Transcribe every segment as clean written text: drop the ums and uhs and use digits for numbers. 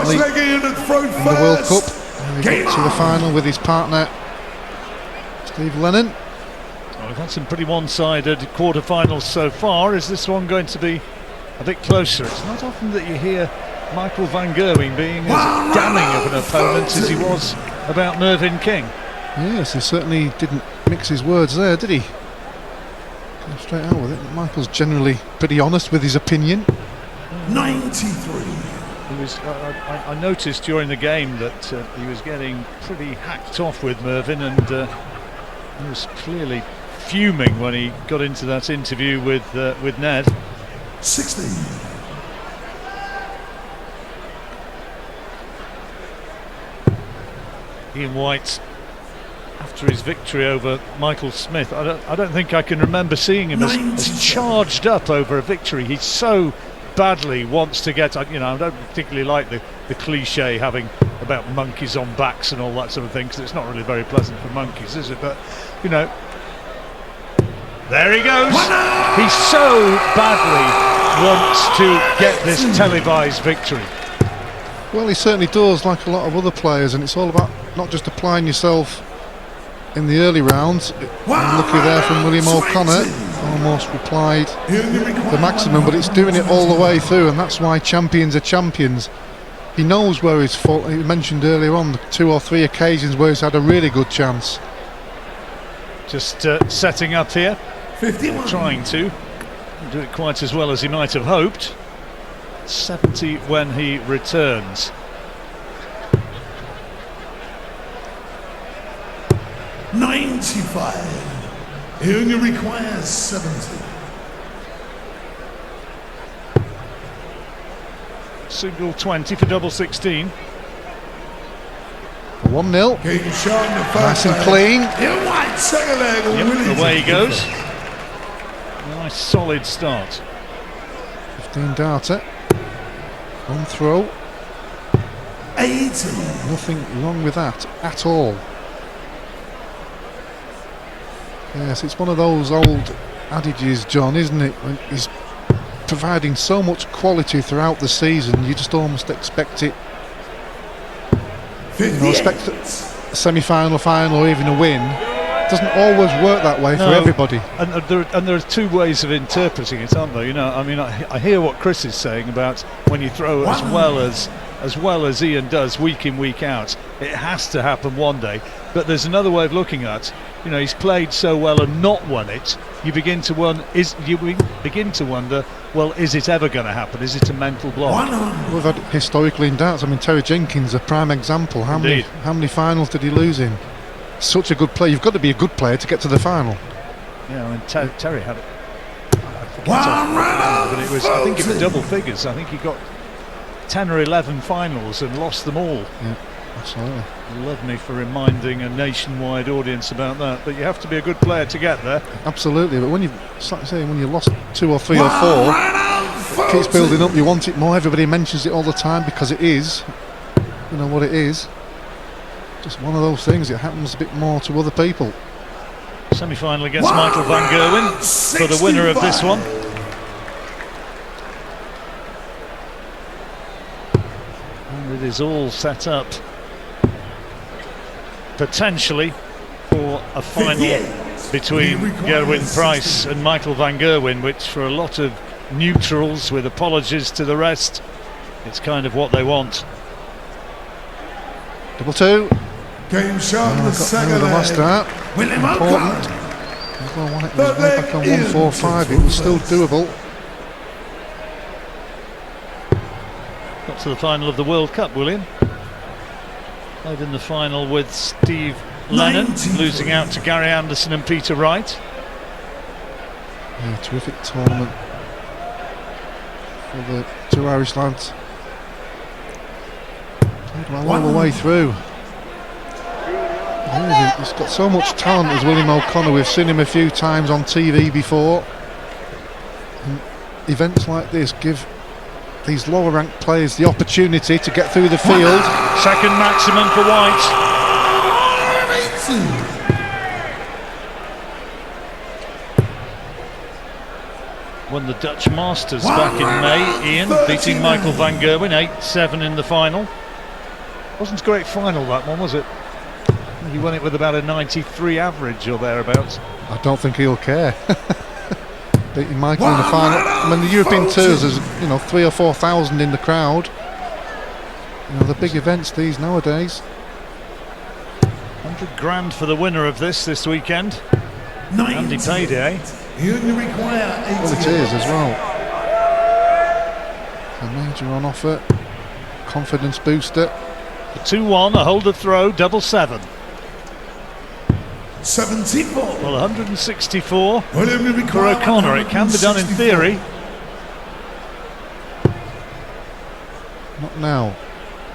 recently in the World Cup. And he got to the final with his partner Steve Lennon. Well, we've had some pretty one-sided quarter-finals so far. Is this one going to be a bit closer? It's not often that you hear Michael van Gerwen being as damning of an opponent as he was about Mervyn King. Yes, he certainly didn't mix his words there, did he? Go straight out with it. Michael's generally pretty honest with his opinion. 93. He was, I noticed during the game that he was getting pretty hacked off with Mervyn, and he was clearly fuming when he got into that interview with Ned. 16. Ian White, after his victory over Michael Smith, I don't think I can remember seeing him as charged up over a victory. He so badly wants to get, I don't particularly like the cliche having about monkeys on backs and all that sort of thing, because it's not really very pleasant for monkeys, is it? But there he goes. He so badly wants to get this televised victory. Well, he certainly does, like a lot of other players, and it's all about not just applying yourself in the early rounds. Lucky there from William O'Connor, almost replied the maximum, but it's doing it all the way through, and that's why champions are champions. He knows where he's fault. He mentioned earlier on the 2 or 3 occasions where he's had a really good chance. Just setting up here, 51. trying to do it quite as well as he might have hoped. 70 when he returns. $95. He only requires 70. Single 20 for double 16. 1-0. Game shot in the first Nice and leg. clean. Ian White, second leg. Yep, away he goes. Nice solid start. 15 darter. On throw. 80. Nothing wrong with that at all. Yes, it's one of those old adages, John, isn't it? When he's providing so much quality throughout the season, you just almost expect it. Expect a semi-final, final, or even a win. It doesn't always work that way for everybody. And there are 2 ways of interpreting it, aren't there? I hear what Chris is saying about when you throw as well as Ian does week in, week out, it has to happen one day. But there's another way of looking at, he's played so well and not won it. You begin to wonder, well, is it ever going to happen? Is it a mental block? We've had historically in darts. Terry Jenkins, a prime example. How many finals did he lose in? Such a good player. You've got to be a good player to get to the final. Yeah, Terry had it. But it was, I think it was double figures. I think he got 10 or 11 finals and lost them all. Yeah, absolutely. Love me for reminding a nationwide audience about that. But you have to be a good player to get there. Absolutely. But when you lost 2 or 3 or 4, it keeps building up. You want it more. Everybody mentions it all the time because it is. You know what it is. Just one of those things. It happens a bit more to other people. Semi-final against Michael van Gerwen for the winner of this one. And it is all set up potentially for a final between Gerwyn Price and Michael van Gerwen, which for a lot of neutrals, with apologies to the rest, it's kind of what they want. 2-2. Game shot in the second the leg. last start. William Important. He's got one his way back on 145. It was still doable. Got to the final of the World Cup, William. Played in the final with Steve Lennon, losing out to Gary Anderson and Peter Wright. Yeah, terrific tournament for the 2 Irish lads. Played well all the way through. He's got so much talent as William O'Connor. We've seen him a few times on TV before. And events like this give these lower ranked players the opportunity to get through the field. Second maximum for White. won the Dutch Masters back in May. Ian beating Michael van Gerwen 8-7 in the final. Wasn't a great final, that one, was it? He won it with about a 93 average or thereabouts. I don't think he'll care. Beating Michael in the final. I mean, the European Tours, there's 3,000 or 4,000 in the crowd. The big events these nowadays. 100 grand for the winner of this weekend. Andy Payday. You only require 80. Well, it is as well. A major on offer. Confidence booster. The 2-1, a holder throw, double 7. 74. Well, 164 Well, you only for require O'Connor. It can be done in 164. theory. Not now.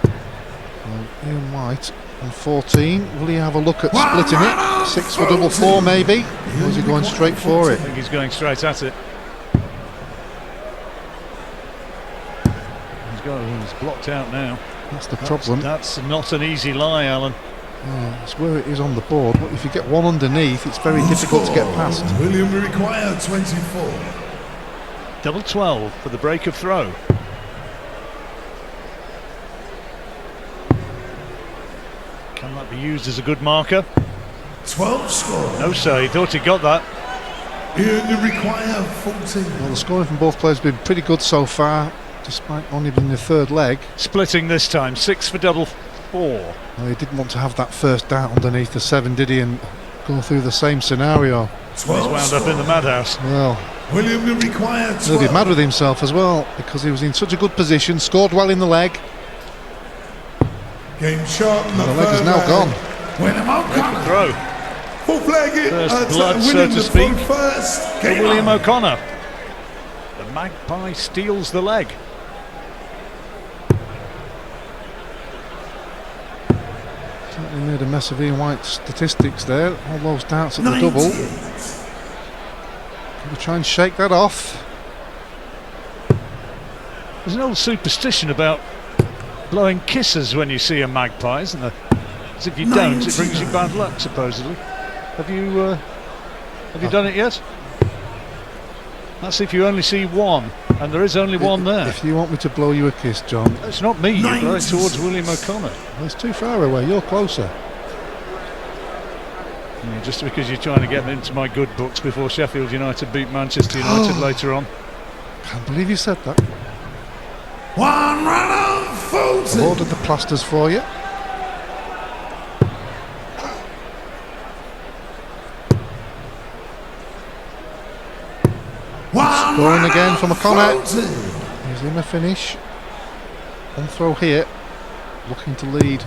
Well, Ian White on 14. Will he have a look at splitting it? 6 for double 4 maybe? Or is he going straight for it? I think he's going straight at it. He's blocked out now. That's the problem. That's not an easy lie, Alan. Yeah, it's where it is on the board. But if you get one underneath, it's very difficult to get past. William require 24. Double 12 for the break of throw. Can that be used as a good marker? 12 score. No, sir, he thought he got that. You only require 14. Well, the scoring from both players has been pretty good so far, despite only being the third leg. Splitting this time, 6 for double 4. Well, he didn't want to have that first dart underneath the 7, did he? And go through the same scenario. 12 He's wound up in the madhouse. Well, William will require 12. he'll be mad with himself as well, because he was in such a good position, scored well in the leg. Game sharp. The leg is now gone. William O'Connor. Throw Full flag it. First blood, so William to the speak, first. for Game William on. O'Connor. The Magpie steals the leg. Certainly made a mess of Ian White's statistics there. All those darts at the 98. double. Gonna try and shake that off. There's an old superstition about blowing kisses when you see a magpie, isn't there? As if you don't, it brings you bad luck, supposedly. Have you done it yet? That's if you only see one, and there is only one there. If you want me to blow you a kiss, John, It's not me, you blow it towards William O'Connor. well, it's too far away. You're closer. Yeah, just because you're trying to get into my good books before Sheffield United beat Manchester United later on. Can't believe you said that. One run on 40. I've ordered the plasters for you. One Scoring run again on from O'Connor. 40. Gives him a finish. One throw here. Looking to lead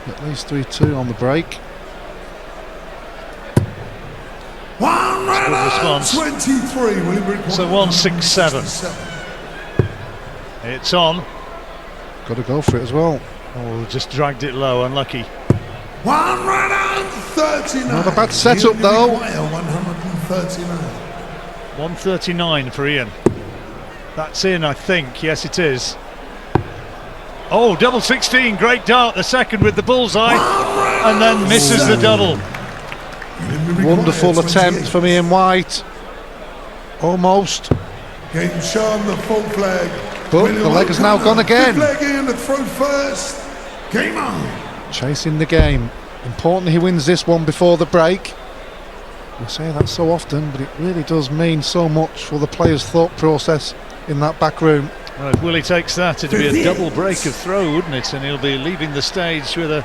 at least 3-2 on the break. One run on response. 23. William require So 167. 167. It's on. Got to go for it as well. Oh, just dragged it low, unlucky. One run on 39. Not a bad setup, William though. require 139. 139 for Ian. That's in, I think. Yes, it is. Oh, double 16. Great dart. The second with the bullseye. And then misses the double. Wonderful attempt from Ian White. Almost. Game shown the full flag. But William the leg has now O'Connor. gone again. Fifth leg in, the throw first. Game on. Chasing the game. Important he wins this one before the break. We say that so often, but it really does mean so much for the players' thought process in that back room. Well, if Willie takes that, it'd be a double break of throw, wouldn't it? And he'll be leaving the stage with a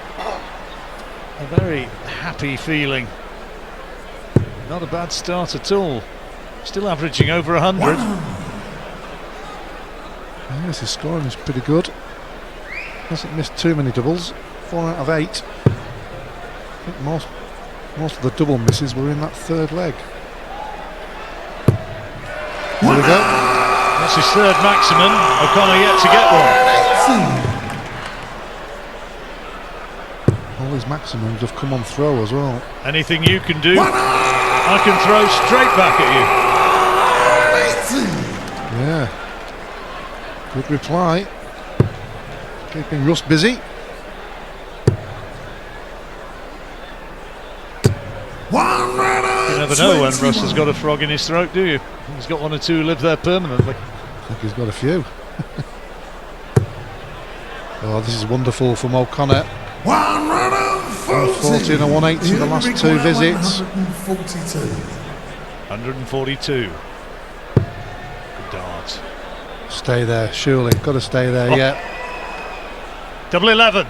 very happy feeling. Not a bad start at all. Still averaging over 100. Yes, his scoring is pretty good. Hasn't missed too many doubles. 4 out of 8. I think most of the double misses were in that third leg. There we go. That's his third maximum. O'Connor yet to get one. All his maximums have come on throw as well. Anything you can do, I can throw straight back at Yeah. Good reply. Keeping Russ busy. One run on never know when Russ has got a frog in his throat, do you? He's got one or two who live there permanently. I think he's got a few. Oh, this is wonderful from O'Connor. 140 and a 180 in the last two visits. 142. Good dart. Stay there, surely. Got to stay there, yeah. Double 11.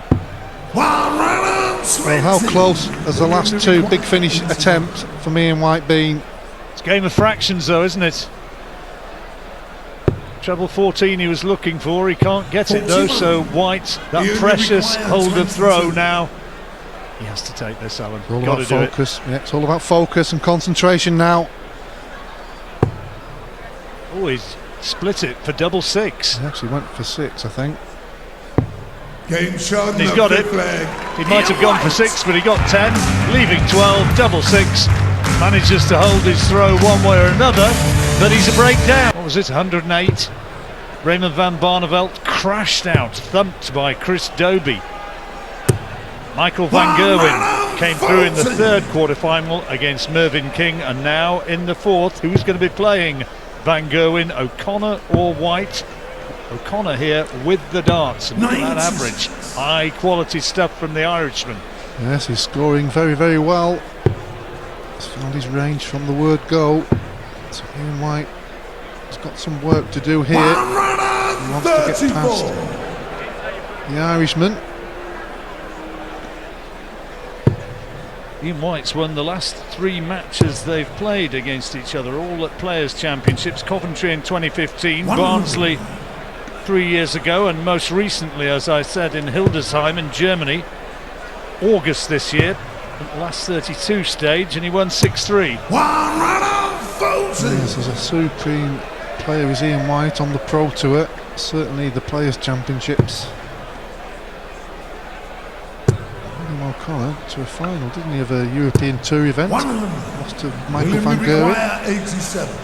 Well, how close has the last two big finish attempts for Ian White been? It's a game of fractions, though, isn't it? Treble 14 he was looking for, he can't get it though, so White, that precious hold of throw now. He has to take this, Alan. It's all Got about to do it. focus. Yeah, it's all about focus and concentration now. Oh, he's split it for double 6. He actually went for 6, I think. He's got it. He might have gone for 6, but he got 10, leaving 12, double 6. Manages to hold his throw one way or another, but he's a breakdown. What was it, 108? Raymond van Barneveld crashed out, thumped by Chris Dobie. Michael van Gerwen came through in the third quarter-final against Mervyn King, and now in the fourth, who's going to be playing Van Gerwen, O'Connor or White? O'Connor here with the darts, and look at that average. High quality stuff from the Irishman. Yes, he's scoring very, very well. He's found his range from the word go. So Ian White has got some work to do here. He wants to get past the Irishman. Ian White's won the last 3 matches they've played against each other, all at Players' Championships. Coventry in 2015, Barnsley 3 years ago, and most recently, as I said, in Hildesheim in Germany, August this year, at the last 32 stage, and he won 6-3. Yes, as a supreme player is Ian White on the Pro Tour, certainly the Players' Championships. William O'Connor to a final, didn't he, of a European Tour event? Lost to Michael van Gerwen. 87.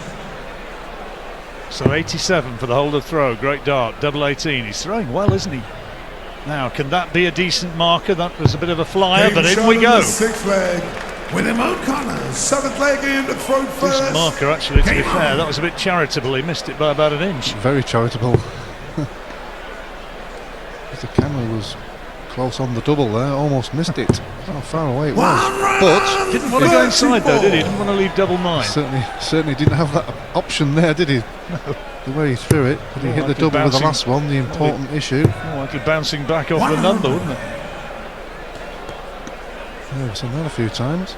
So 87 for the hold of throw, great dart, double 18. He's throwing well, isn't he? Now, can that be a decent marker? That was a bit of a flyer, but in we go. Sixth leg. William O'Connor, 7th leg in the throw first. Decent marker, actually, to be fair. That was a bit charitable. He missed it by about an inch. Very charitable. The camera was close on the double there, almost missed it. How far away it was. But didn't want to go inside though, did he? Didn't want to leave double 9. Certainly didn't have that option there, did he? No. The way he threw it, but he hit the double with the last one, the important issue. More likely bouncing back off the number, wouldn't it? Yeah, we've seen that a few times.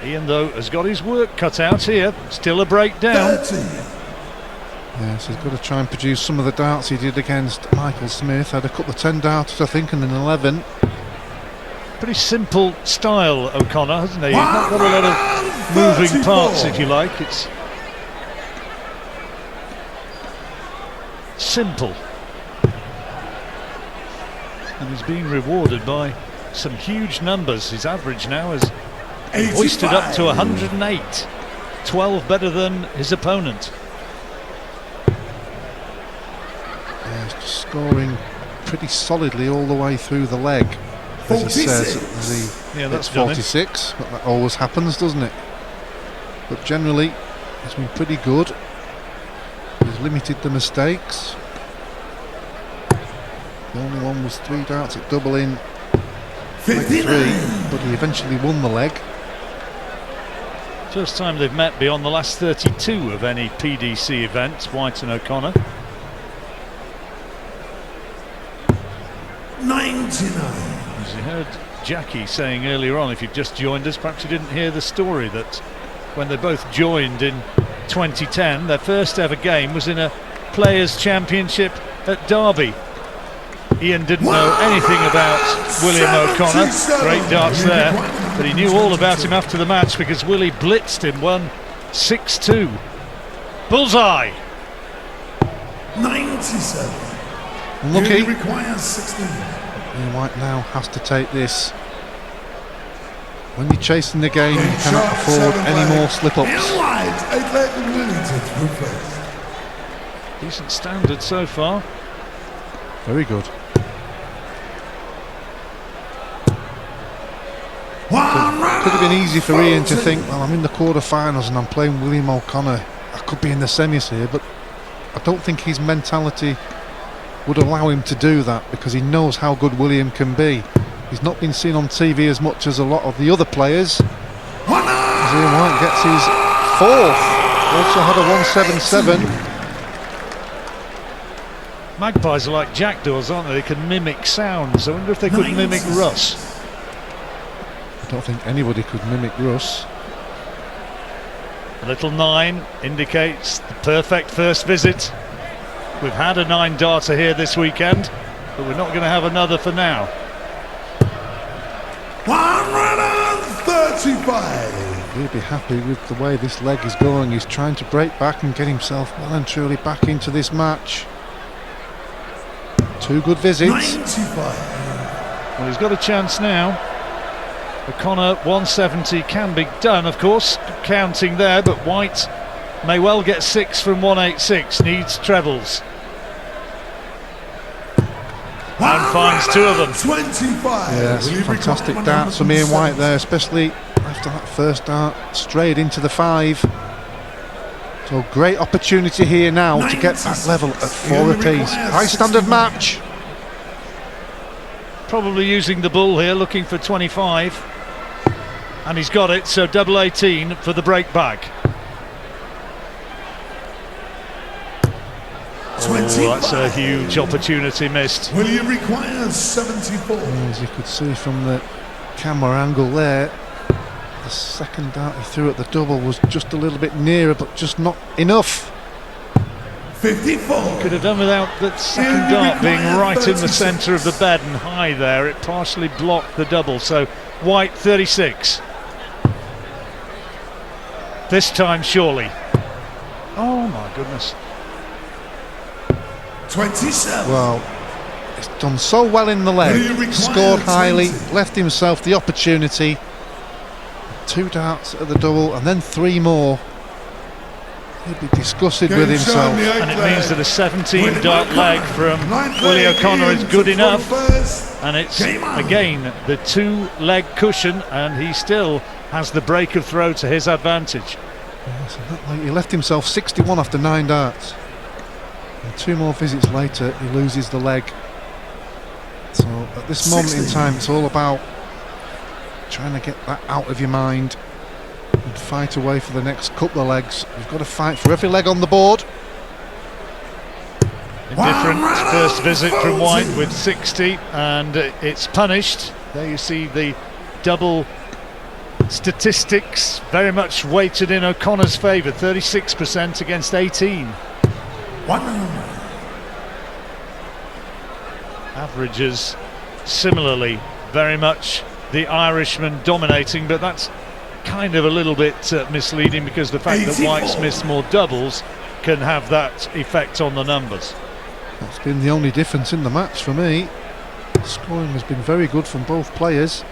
Ian, though, has got his work cut out here. Still a breakdown. Yes, he's got to try and produce some of the darts he did against Michael Smith. Had a couple of 10 darts, I think, and an 11. Pretty simple style, O'Connor, hasn't he? He's not got a lot of moving parts, if you like. It's simple. And he's being rewarded by some huge numbers. His average now is hoisted up to 108. 12 better than his opponent. Yeah, he's just scoring pretty solidly all the way through the leg. As he says, that's 46, but that always happens, doesn't it? But generally, he's been pretty good. He's limited the mistakes. The only one was 3 darts at double in leg 3, but he eventually won the leg. First time they've met beyond the last 32 of any PDC event, White and O'Connor. 99. As you heard Jackie saying earlier on, if you've just joined us, perhaps you didn't hear the story that when they both joined in 2010, their first ever game was in a Players' Championship at Derby. Ian didn't know anything about William O'Connor, great darts there, but he knew all about him after the match because Willie blitzed him, won 6-2. Bullseye! 97. Unlucky. Requires 16. Ian White now has to take this. When you're chasing the game, you cannot afford any more slip-ups. Ian White, 8 leg limited through first. Decent standard so far. Very good. could have been easy for Ian to think, well, I'm in the quarter-finals and I'm playing William O'Connor. I could be in the semis here, but I don't think his mentality would allow him to do that, because he knows how good William can be. He's not been seen on TV as much as a lot of the other players. As Ian White gets his fourth. Also had a 177. Magpies are like jackdaws, aren't they? They can mimic sounds. I wonder if they could mimic Russ. I don't think anybody could mimic Russ. A little 9 indicates the perfect first visit. We've had a 9-darter here this weekend, but we're not going to have another for now. 135. He'll be happy with the way this leg is going. He's trying to break back and get himself well and truly back into this match. 2 good visits. 95. Well, he's got a chance now. O'Connor 170 can be done, of course, counting there, but White may well get 6 from 186, needs trebles. And finds 2 of them. 25. Yes, fantastic darts from Ian White there, especially after that first dart, straight into the 5. So great opportunity here now to get that level at 4 apiece. High standard match. Probably using the bull here, looking for 25. And he's got it, so double 18 for the break back. Oh, that's a huge opportunity missed. William requires 74. As you could see from the camera angle there, the second dart he threw at the double was just a little bit nearer, but just not enough. 54. Could have done without that second dart being right in the centre of the bed and high there. It partially blocked the double, so White 36. This time surely. Oh my goodness. 27. Well, he's done so well in the leg, scored highly, left himself the opportunity. 2 darts at the double and then 3 more. He'd be disgusted with himself. And it means that a 17-dart leg from Willie O'Connor is good enough. And it's, again, the 2-leg cushion, and he still has the break of throw to his advantage. Yes, he left himself 61 after 9 darts. And 2 more visits later, he loses the leg. So at this moment in time, it's all about trying to get that out of your mind and fight away for the next couple of legs. You've got to fight for every leg on the board. Indifferent first visit from White with 60, and it's punished. There you see the double statistics very much weighted in O'Connor's favour, 36% against 18. Averages similarly very much the Irishman dominating, but that's kind of a little bit misleading, because the fact that White's missed more doubles can have that effect on the numbers. That's been the only difference in the match for me. Scoring has been very good from both players.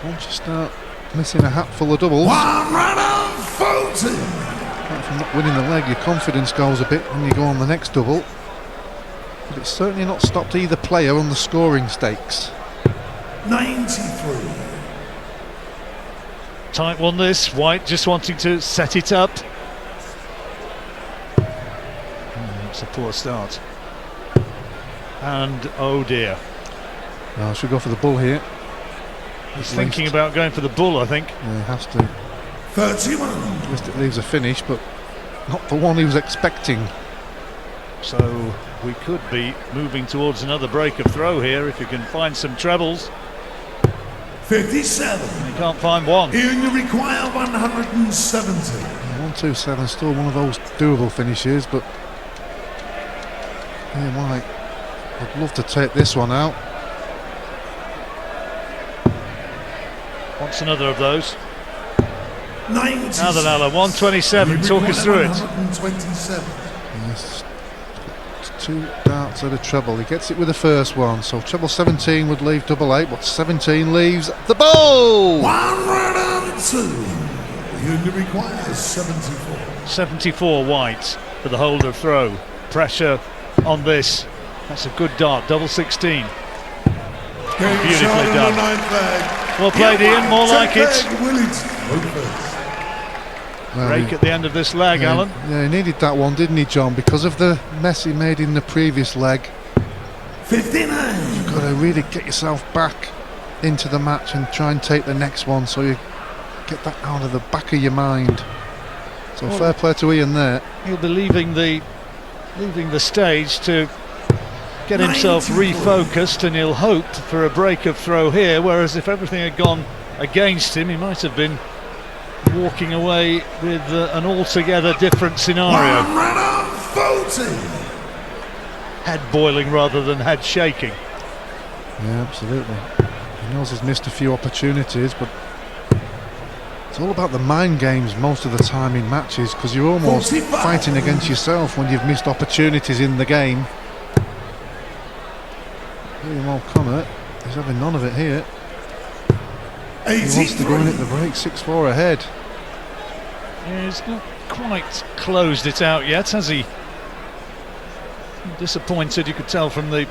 Once you start missing a hatful of doubles, apart from not winning the leg, your confidence goes a bit when you go on the next double. But it's certainly not stopped either player on the scoring stakes. 93. Tight one this, White just wanting to set it up. It's a poor start. And oh dear. I should go for the bull here. He's thinking about going for the bull, I think. Yeah, he has to. 31. At least it leaves a finish, but not the one he was expecting. So we could be moving towards another break of throw here if you can find some trebles. 57. You can't find one. You require 170. 127, still one of those doable finishes, but Ian White would love to take this one out. Wants another of those. 90. Now then, Alan, 127, talk us through it. 127. Yes, 2 darts at a treble. He gets it with the first one, so treble 17 would leave double 8, but 17 leaves the bowl. 102. You require 74. 74 White for the holder throw. Pressure on this. That's a good dart, double 16. Game Beautifully shot on done. the 9th leg. Well played, Ian, more like it. Break at the end of this leg, Alan. Yeah, he needed that one, didn't he, John? Because of the mess he made in the previous leg. 59. You've got to really get yourself back into the match and try and take the next one, so you get that out of the back of your mind. So Well, fair play to Ian there. He'll be leaving the stage to get himself refocused, and he'll hope for a break of throw here, whereas if everything had gone against him, he might have been walking away with an altogether different scenario. 140. Head boiling rather than head shaking. Yeah, absolutely. He knows he's missed a few opportunities, but it's all about the mind games most of the time in matches, because you're almost 45. fighting against yourself when you've missed opportunities in the game. William O'Connor is having none of it here. He wants to go in at the break, 6-4 ahead. Yeah, he's not quite closed it out yet, has he? Disappointed, you could tell from the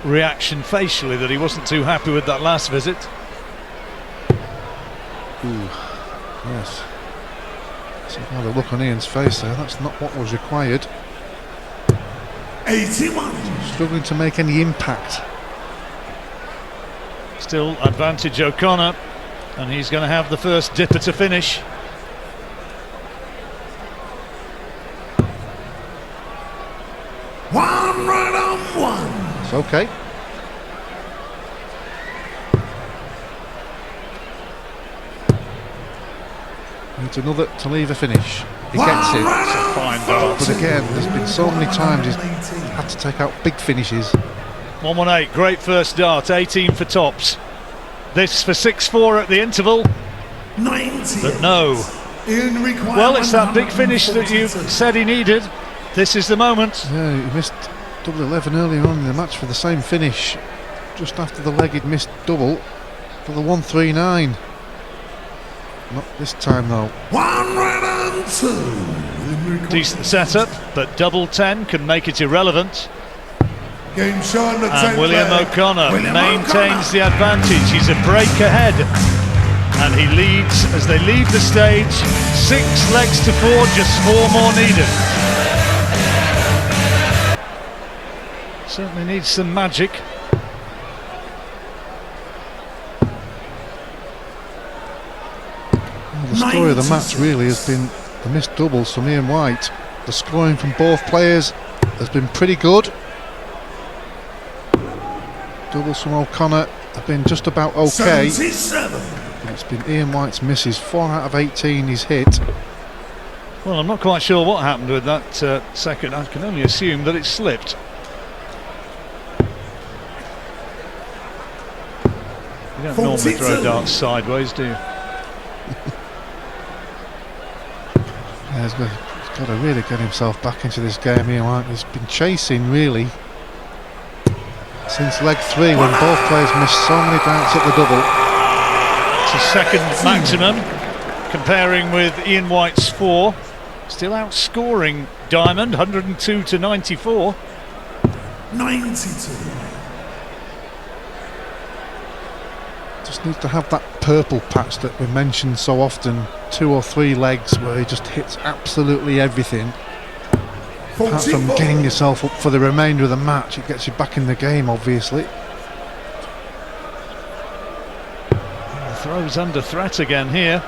reaction facially that he wasn't too happy with that last visit. Ooh, yes. See how the look on Ian's face there, that's not what was required. 81. Struggling to make any impact. Still advantage O'Connor, and he's going to have the first dipper to finish. One right on one. It's okay. Needs another to leave a finish. He gets it. It's a fine dart. But again, there's been so many times he's had to take out big finishes. 118, great first dart, 18 for tops. This for 6-4 at the interval, 90. but no. Well, it's that big finish that you said he needed. This is the moment. Yeah, he missed double 11 earlier on in the match for the same finish. Just after the leg he'd missed double for the 139. Not this time though. One right on two. Decent setup, but double 10 can make it irrelevant. Game showing the And 10th William leg. O'Connor William maintains O'Connor. the advantage. He's a break ahead, and he leads as they leave the stage. 6 legs to 4, just 4 more needed. Certainly needs some magic. Well, the story of the match really has been the missed doubles from Ian White. The scoring from both players has been pretty good. Doubles from O'Connor have been just about okay. 77. But it's been Ian White's misses. 4 out of 18 he's hit. Well, I'm not quite sure what happened with that second. I can only assume that it slipped. You don't normally throw 42. darts sideways, do you? Yeah, he's got to really get himself back into this game. Ian White has been chasing really since leg 3 when both players missed so many darts at the double. It's a second maximum, comparing with Ian White's 4. Still outscoring Diamond, 102 to 94. 92. Just needs to have that purple patch that we mentioned so often, 2 or 3 legs where he just hits absolutely everything. Apart from 44. getting yourself up for the remainder of the match, it gets you back in the game obviously. The throw's under threat again here.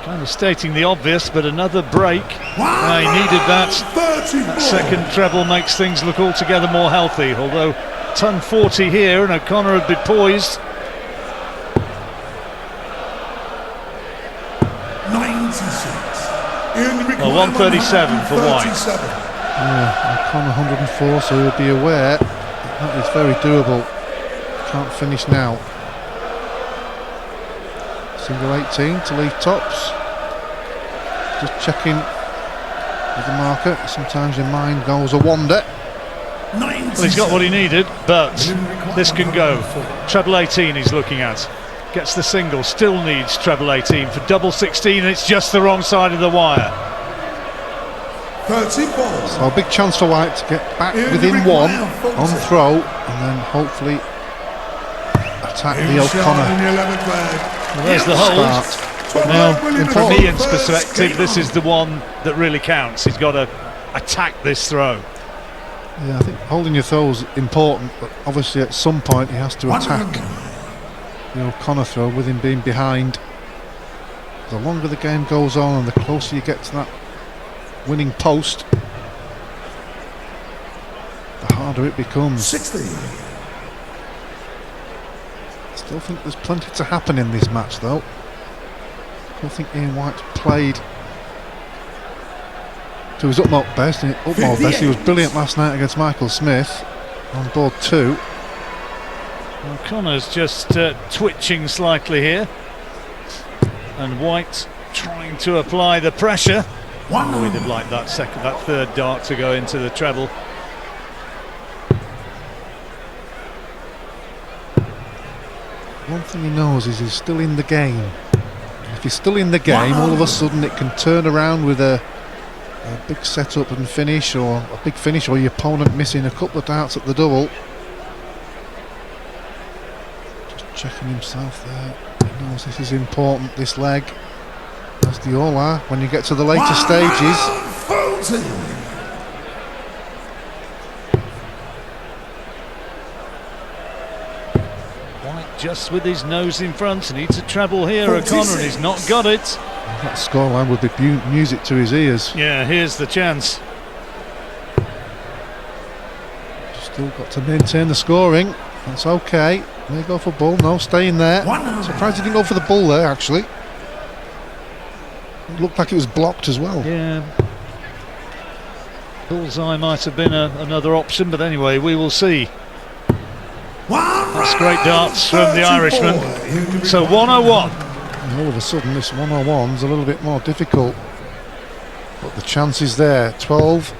Kind of stating the obvious, but another break. He needed that. 34. That second treble makes things look altogether more healthy, although ton 40 here and O'Connor would be poised. 96. Well, 137 for White. 37. Yeah, O'Connor 104, so he'll be aware that is very doable. Can't finish now. Single 18 to leave tops. Just checking with the marker. Sometimes your mind goes a wander. 97. Well, he's got what he needed, but this can go. Treble 18 he's looking at. Gets the single, still needs treble 18 for double 16, and it's just the wrong side of the wire. 34. So a big chance for White to get back In the within require 1 40. on throw, and then hopefully a attack the Ian Shaw O'Connor. in the 11th leg. Well, there's the hold. Start. Now, William from O'Connor Ian's first, perspective, game this on. is the one that really counts. He's got to attack this throw. Yeah, I think holding your throw is important, but obviously at some point he has to attack the O'Connor throw with him being behind. The longer the game goes on and the closer you get to that winning post, the harder it becomes. 60. Still think there's plenty to happen in this match though. I don't think Ian White's played to his utmost best. He was brilliant last night against Michael Smith on board 2. O'Connor's just twitching slightly here, and White trying to apply the pressure. One. We'd have liked that third dart to go into the treble. One thing he knows is he's still in the game. If he's still in the game, all of a sudden it can turn around with a big setup and finish, or a big finish, or your opponent missing a couple of darts at the double. Just checking himself there. He knows this is important, this leg, as they all are when you get to the later stages. 40. White just with his nose in front, needs a treble here. O'Connor, and he's not got it. That scoreline would be music to his ears. Yeah, here's the chance. Still got to maintain the scoring. That's okay. May go for bull. No, staying there. Surprised he didn't go for the bull there, actually. It looked like it was blocked as well. Yeah. Bullseye might have been another option, but anyway, we will see. That's great darts from the Irishman. So 101. And all of a sudden, this 101's a little bit more difficult. But the chance is there. 12,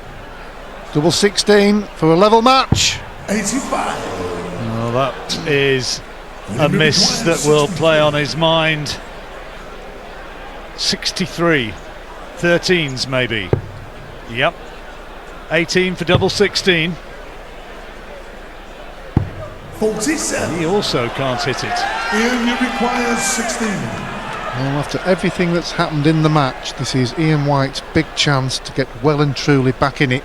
double 16 for a level match. 85. Well, that is a miss that will play on his mind. 63. 13s maybe. Yep. 18 for double 16. 47. He also can't hit it. Ian, you require 16. Well, after everything that's happened in the match, this is Ian White's big chance to get well and truly back in it.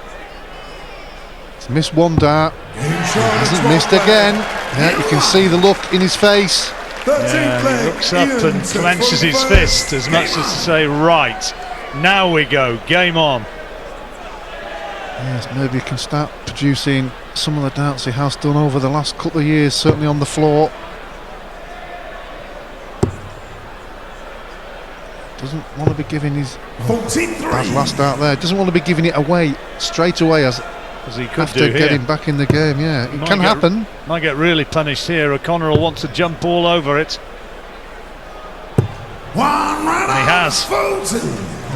He's missed one dart. Ian Shaw Hasn't missed again. Yeah, you can see the look in his face. 13th Yeah, he leg. looks up Ian and to clenches his 41st. fist as much as to say, right, now we go, game on. Yes, maybe he can start producing some of the darts he has done over the last couple of years, certainly on the floor. Doesn't want to be giving his 43. bad last dart there. Doesn't want to be giving it away straight away as As he could after do here. getting back in the game. Yeah, it Might can get- happen. Might get really punished here. O'Connor will want to jump all over it. One run. He has. 40.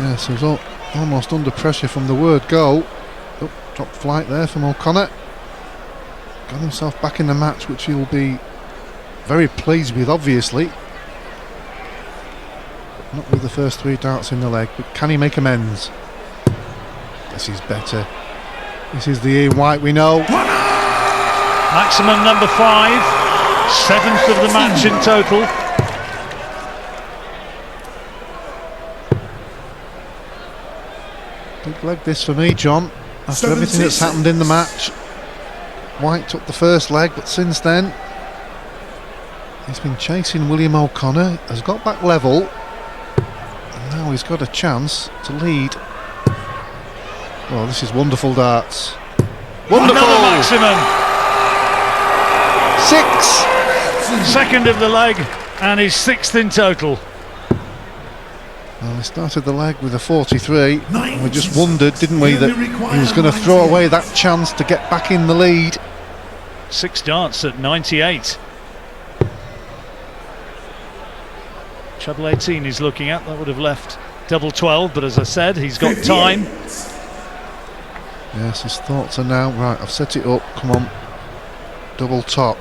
Yes, he was almost under pressure from the word go. Oh, dropped flight there from O'Connor. Got himself back in the match, which he'll be very pleased with, obviously. Not with the first 3 darts in the leg, but can he make amends? This is better. This is the Ian White we know. Maximum number 5. 7th of the match in total. Big leg this for me, John. After everything that's happened in the match, White took the first leg, but since then he's been chasing William O'Connor, has got back level, and now he's got a chance to lead. Oh, this is wonderful darts. Wonderful! Another maximum. 6! Second of the leg, and he's 6th in total. Well, we started the leg with a 43, and we just 90. wondered, didn't we, that he was going to throw away that chance to get back in the lead. 6 darts at 98. Treble 18 he's looking at. That would have left double 12, but as I said, he's got time. Yes, his thoughts are now, right, I've set it up, come on, double top,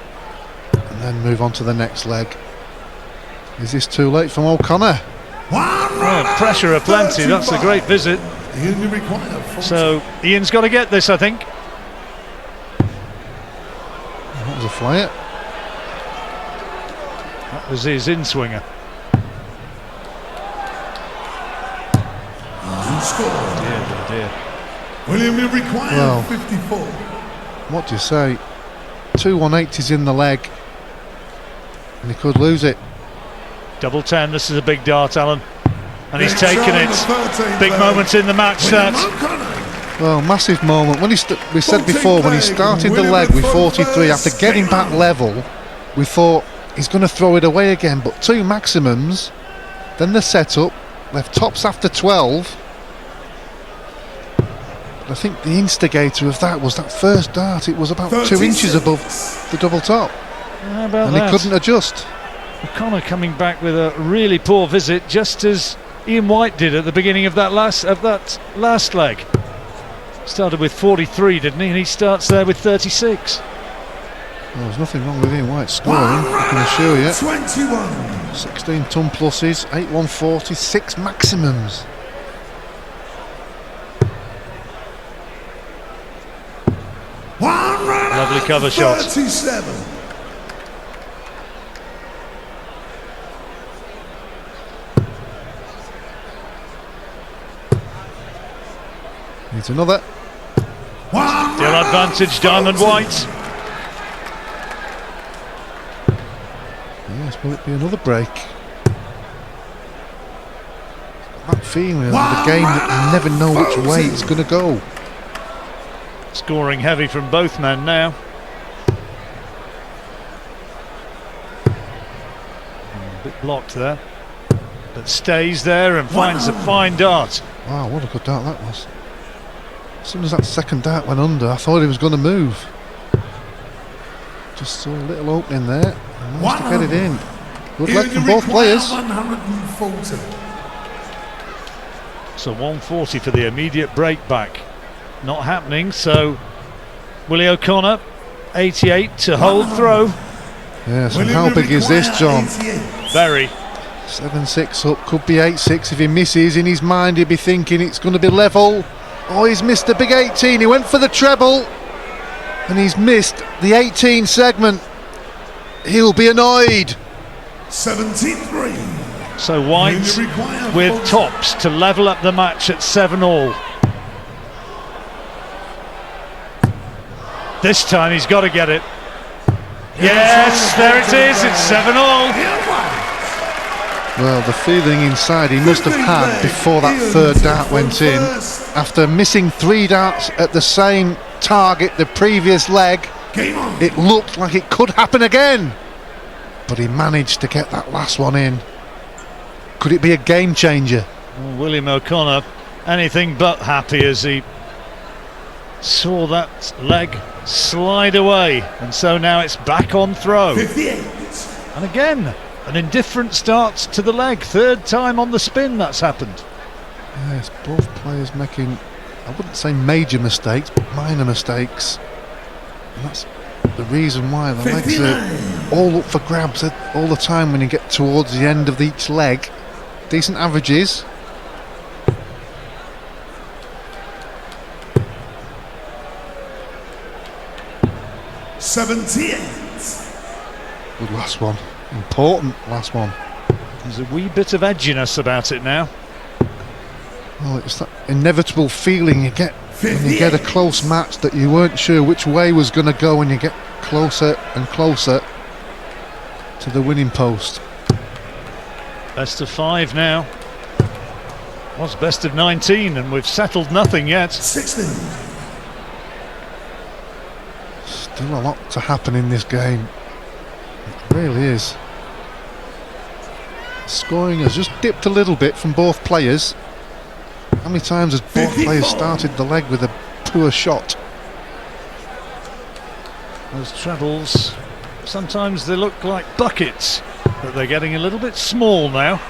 and then move on to the next leg. Is this too late from O'Connor? Oh, pressure aplenty, that's a great visit. Ian, you require 40. So Ian's got to get this, I think. That was a flyer. That was his in-swinger. You score. Dear, dear, dear. William, you require Well. 54. What do you say? 2 180s in the leg, and he could lose it. Double 10, this is a big dart, Alan. And he's taken Showing it. the 13th Big leg. moment in the match, William that. O'Connor. Well, massive moment. When we said before, when he started the leg with 43, after getting back level, we thought he's going to throw it away again. But 2 maximums, then the setup, left tops after 12. I think the instigator of that was that first dart. It was about 2 inches 36. above the double top, How about and that? he couldn't adjust. O'Connor coming back with a really poor visit, just as Ian White did at the beginning of that last leg. Started with 43, didn't he? And he starts there with 36. Well, there's nothing wrong with Ian White scoring, I can assure you. 21. 16 ton pluses, 8 140, 6 maximums. One run Lovely out, cover shot. 37. Needs another. One Still run out, advantage, Diamond 40. White. Yes, will it be another break? That feeling of the game that you never know which way it's going to go. Scoring heavy from both men now. A bit blocked there. But stays there and finds a fine dart. Wow, what a good dart that was. As soon as that second dart went under, I thought he was going to move. Just saw a little opening there. And managed to get it in. Good luck from both players. 140. So 140 for the immediate break back. Not happening, so Willie O'Connor, 88 to hold throw. Yes, and William, how you big is this, require John? 88. Very. 7-6 up, could be 8-6 if he misses. In his mind he'd be thinking it's going to be level. Oh, he's missed the big 18. He went for the treble and he's missed the 18 segment. He'll be annoyed. 73. So White You require with 40. tops to level up the match at 7-all. This time he's got to get it. Yes, there it is, it's 7-all. Well, the feeling inside he must have had before that third dart went in, after missing 3 darts at the same target the previous leg, Game on. it looked like it could happen again. But he managed to get that last one in. Could it be a game changer? Well, William O'Connor, anything but happy as he saw that leg slide away. And so now it's back on throw. 58. And again, an indifferent start to the leg. Third time on the spin that's happened. Yes, both players making, I wouldn't say major mistakes, but minor mistakes. And that's the reason why the legs 59. are all up for grabs all the time when you get towards the end of each leg. Decent averages. Good last one. Important last one. There's a wee bit of edginess about it now. Well, it's that inevitable feeling you get when you get a close match that you weren't sure which way was going to go when you get closer and closer to the winning post. Best of 5 now. Was best of 19 and we've settled nothing yet. 16. Still a lot to happen in this game. It really is. Scoring has just dipped a little bit from both players. How many times has both players started the leg with a poor shot? Those trebles, sometimes they look like buckets, but they're getting a little bit small now.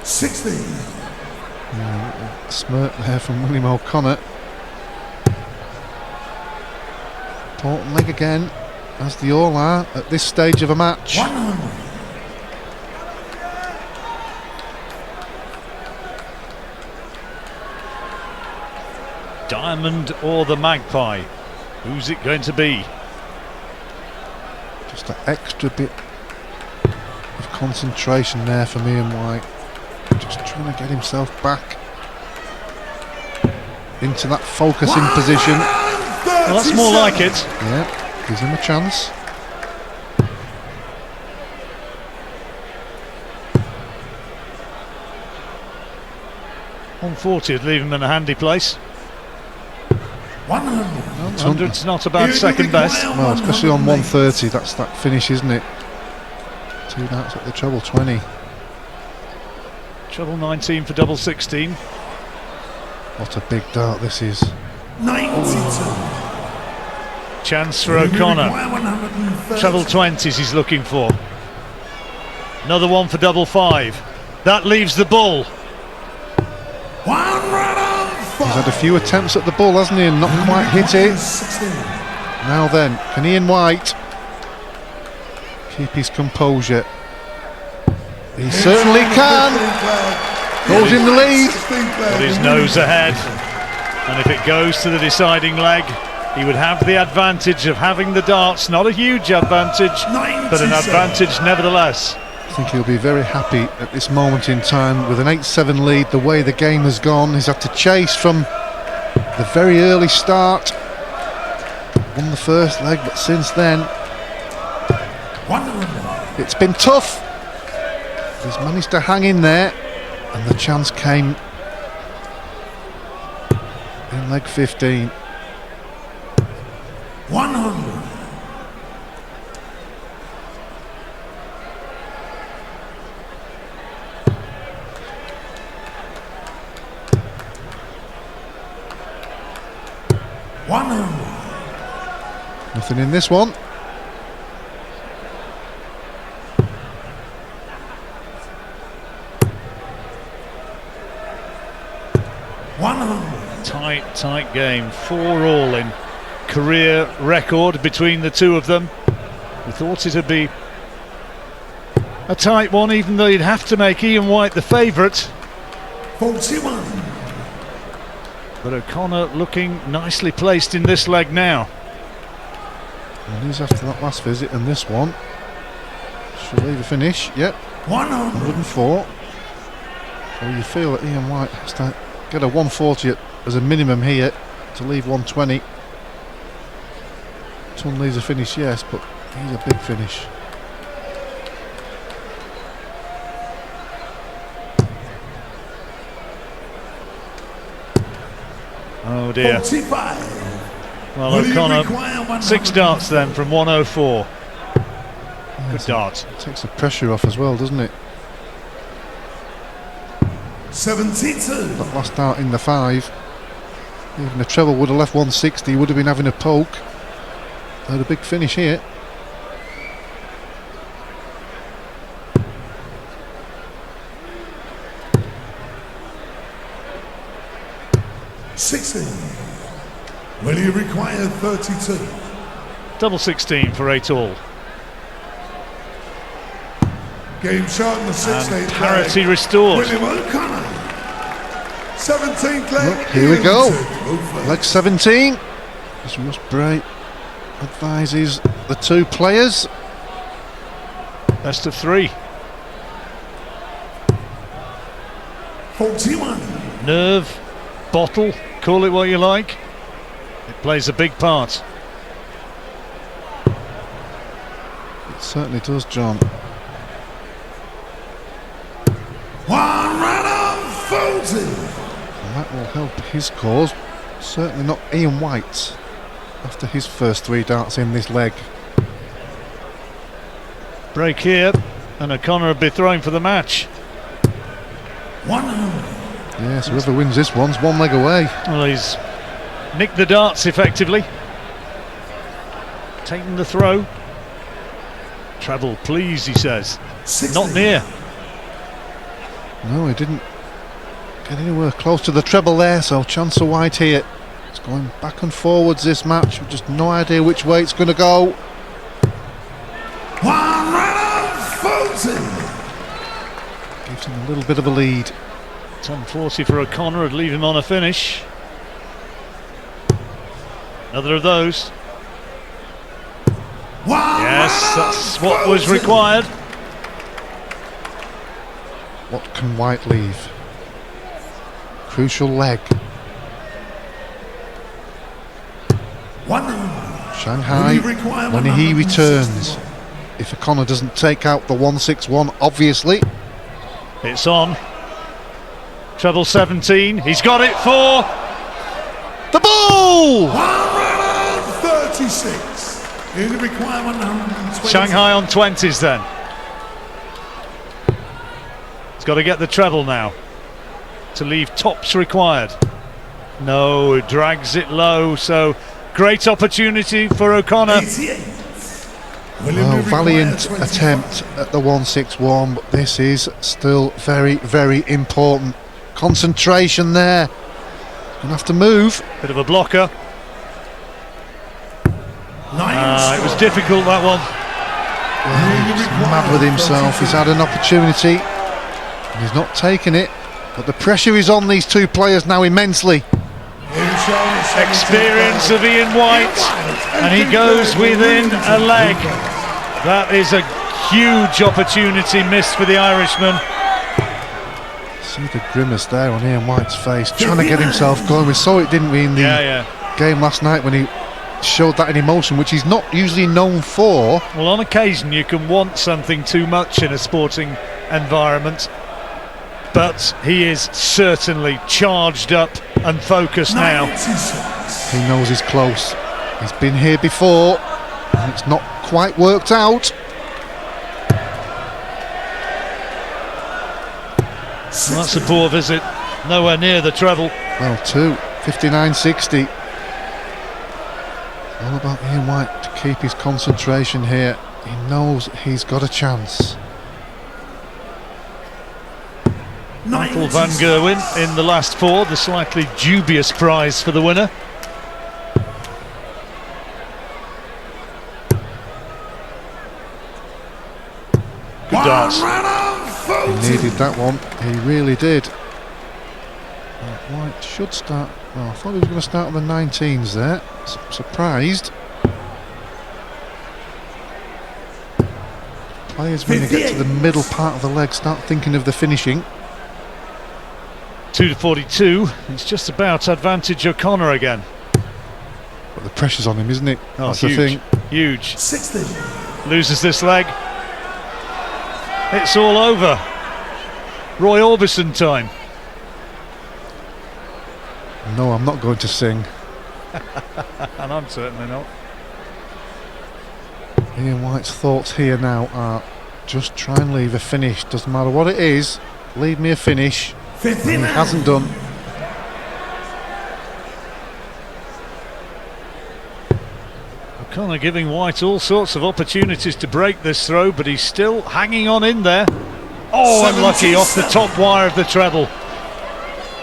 16. Smirk there from William O'Connor. Important leg again, as they all are at this stage of a match. 100. Diamond or the Magpie? Who's it going to be? Just an extra bit concentration there from Ian White. Just trying to get himself back into that focusing position. Well, that's more like it. Yeah, gives him a chance. .140 would leave him in a handy place. 100. 100's not a bad second best. Well, especially on 130, that's that finish, isn't it? 2 darts at the treble 20. Treble 19 for double 16. What a big dart this is. 92. Chance for O'Connor. Treble 20s he's looking for. Another one for double 5. That leaves the bull. 105. He's had a few attempts at the ball, hasn't he, and not quite hit it. 16. Now then, can Ian White keep his composure? He certainly can. Goes in the lead. Got his nose ahead. And if it goes to the deciding leg, he would have the advantage of having the darts. Not a huge advantage, but an advantage nevertheless. I think he'll be very happy at this moment in time with an 8-7 lead. The way the game has gone, he's had to chase from the very early start. Won the first leg, but since then it's been tough. He's managed to hang in there, and the chance came in leg 15. 100. Nothing in this one. Tight game. 4-all in career record between the two of them. We thought it'd be a tight one, even though you'd have to make Ian White the favourite. 41. But O'Connor looking nicely placed in this leg now. And he's after that last visit, and this one should leave a finish. Yep, 104. So you feel that Ian White has to get a 140 as a minimum here to leave 120. Ton leaves a finish, yes, but he's a big finish. Oh dear. 45. Well, O'Connor, 6 darts then from 104. Good dart. It takes the pressure off as well, doesn't it? 72. That last dart in the 5. Even the treble would have left 160, he would have been having a poke. Had a big finish here. Will you require 32? Double 16 for 8-all. Game shot in the 16th. And parity restored. William O'Connor. 17th leg. Look, here we go. Leg Leg 17. As Russ Bray advises the two players. Best of 3. 41. Nerve, bottle, call it what you like. It plays a big part. It certainly does, John. 140. And that will help his cause. Certainly not Ian White's after his first 3 darts in this leg. Break here, and O'Connor will be throwing for the match. 100. Yes, whoever wins this one's 1 leg away. Well, he's nicked the darts effectively. Taking the throw. Treble, please, he says. 60. Not near. No, he didn't get anywhere close to the treble there, so chance of White here. It's going back and forwards this match, with just no idea which way it's going to go. 140. Gives him a little bit of a lead. 10-40 for O'Connor would leave him on a finish. Another of those. Yes, that's what was required. What can White leave? Crucial leg. Shanghai, when he returns, if O'Connor doesn't take out the 161, obviously. It's on. Treble 17. He's got it for the ball! 136. In the requirement 120. Shanghai on 20s then. He's got to get the treble now to leave tops required. No, it drags it low, so great opportunity for O'Connor. 88. Well, valiant attempt at the 161, but this is still very, very important. Concentration there. Gonna have to move. Bit of a blocker. It was difficult, that one. Well, he's mad with himself. He's had an opportunity and he's not taken it, but the pressure is on these two players now immensely. Experience of Ian White, and he goes within a leg. That is a huge opportunity missed for the Irishman. See the grimace there on Ian White's face, trying to get himself going. We saw it, didn't we, in the game last night when he showed that in emotion, which he's not usually known for. Well, on occasion you can want something too much in a sporting environment, but he is certainly charged up and focused now. He knows he's close. He's been here before and it's not quite worked out. Well, that's a poor visit, nowhere near the treble. Well, 59.60. All about Ian White to keep his concentration here. He knows he's got a chance. Michael van Gerwen in the last four, the slightly dubious prize for the winner. Good darts. He needed that one, he really did. White should start. Well, I thought he was going to start on the 19s there. Surprised. Players, when they get to the middle part of the leg, start thinking of the finishing. 2-42. It's just about advantage O'Connor again. But the pressure's on him, isn't it? Oh, that's huge, the thing. Huge. 60. Loses this leg. It's all over. Roy Orbison time. No, I'm not going to sing. And I'm certainly not. Ian White's thoughts here now are just try and leave a finish. Doesn't matter what it is, leave me a finish. And he hasn't done. O'Connor giving White all sorts of opportunities to break this throw, but he's still hanging on in there. Oh, unlucky off the top wire of the treble.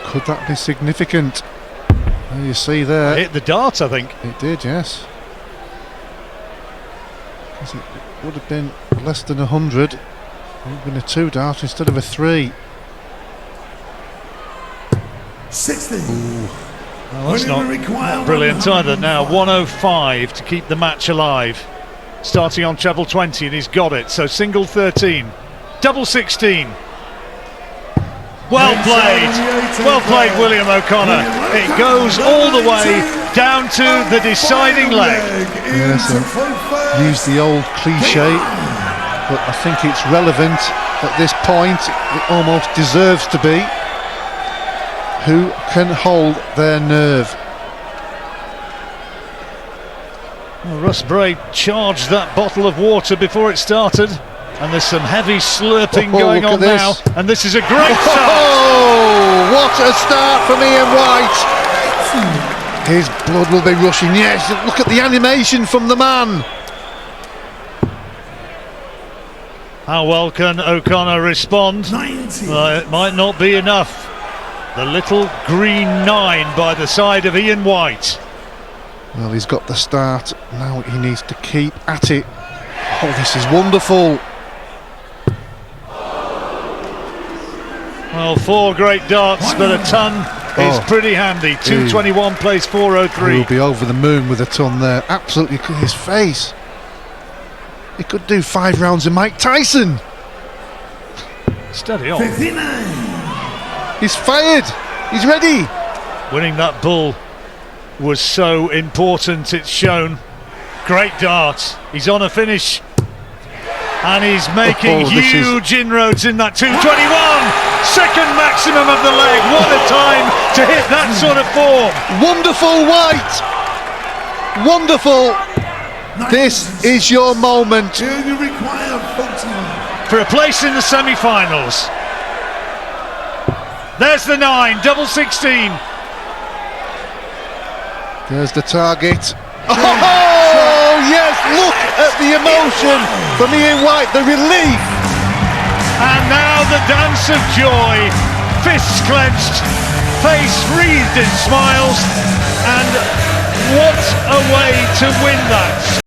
Could that be significant? There you see there. Hit the dart, I think. It did, yes. It would have been less than 100. It would have been a 2 dart instead of a 3. 60. Well, that's not brilliant either. Now 105 to keep the match alive. Starting on treble 20, and he's got it. So single 13, double 16. Well played, William O'Connor. It goes all the way down to the deciding leg. Yes, use the old cliche, but I think it's relevant at this point. It almost deserves to be. Who can hold their nerve? Well, Russ Bray charged that bottle of water before it started, and there's some heavy slurping going on now, and this is a great start. Oh, what a start from Ian White. His blood will be rushing. Yes, look at the animation from the man. How well can O'Connor respond? 90. Well, it might not be enough. The little green 9 by the side of Ian White. Well, he's got the start. Now he needs to keep at it. Oh, this is wonderful. Well, 4 great darts, but a ton is pretty handy. 221 plays 403. He'll be over the moon with a ton there. Absolutely, look at his face. He could do 5 rounds of Mike Tyson. Steady on. 59. He's fired. He's ready. Winning that bull was so important, it's shown. Great dart. He's on a finish. And he's making huge inroads in that 221. Second maximum of the leg. What a time to hit that sort of form. Wonderful, White. Wonderful. This is your moment. And you require 41. For a place in the semi-finals. There's the 9, double 16. There's the target. Oh, yes, look at the emotion from Ian White, the relief. And now the dance of joy. Fists clenched, face wreathed in smiles. And what a way to win that.